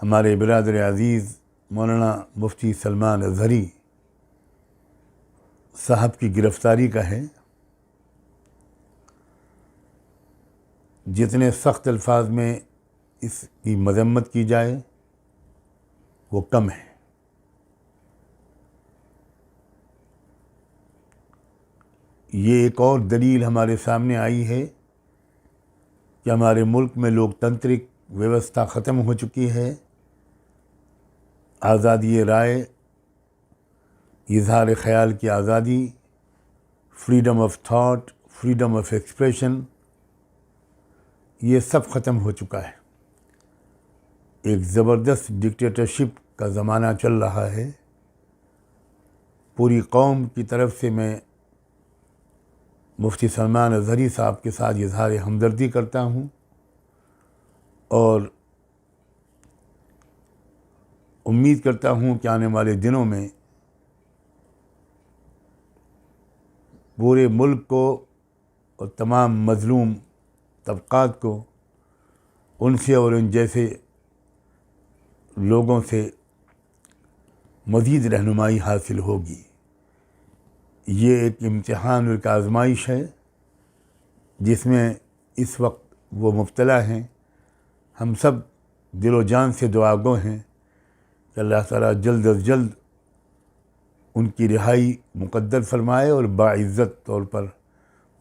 ہمارے برادر عزیز مولانا مفتی سلمان اظہری صاحب کی گرفتاری کا ہے۔ جتنے سخت الفاظ میں اس کی مذمت کی جائے وہ کم ہے۔ یہ ایک اور دلیل ہمارے سامنے آئی ہے کہ ہمارے ملک میں لوک تنترک ویوستھا ختم ہو چکی ہے۔ آزادی رائے، اظہار خیال کی آزادی، freedom of thought, freedom of expression, یہ سب ختم ہو چکا ہے۔ ایک زبردست ڈکٹیٹرشپ کا زمانہ چل رہا ہے۔ پوری قوم کی طرف سے میں مفتی سلمان اظہری صاحب کے ساتھ اظہار ہمدردی کرتا ہوں، اور امید کرتا ہوں کہ آنے والے دنوں میں پورے ملک کو اور تمام مظلوم طبقات کو ان سے اور ان جیسے لوگوں سے مزید رہنمائی حاصل ہوگی۔ یہ ایک امتحان اور ایک آزمائش ہے جس میں اس وقت وہ مبتلا ہیں۔ ہم سب دل و جان سے دعا گو ہیں کہ اللہ تعالیٰ جلد از جلد ان کی رہائی مقدر فرمائے اور باعزت طور پر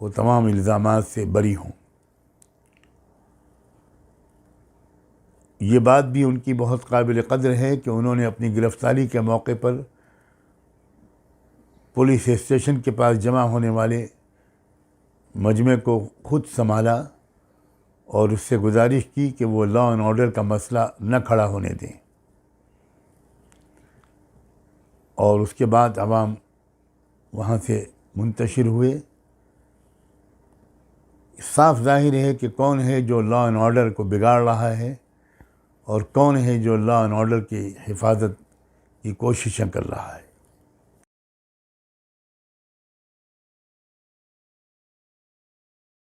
وہ تمام الزامات سے بری ہوں۔ یہ بات بھی ان کی بہت قابل قدر ہے کہ انہوں نے اپنی گرفتاری کے موقع پر پولیس اسٹیشن کے پاس جمع ہونے والے مجمع کو خود سنبھالا اور اس سے گزارش کی کہ وہ لا اینڈ آرڈر کا مسئلہ نہ کھڑا ہونے دیں، اور اس کے بعد عوام وہاں سے منتشر ہوئے۔ صاف ظاہر ہے کہ کون ہے جو لا اینڈ آرڈر کو بگاڑ رہا ہے اور کون ہے جو لا اینڈ آرڈر کی حفاظت کی کوششیں کر رہا ہے۔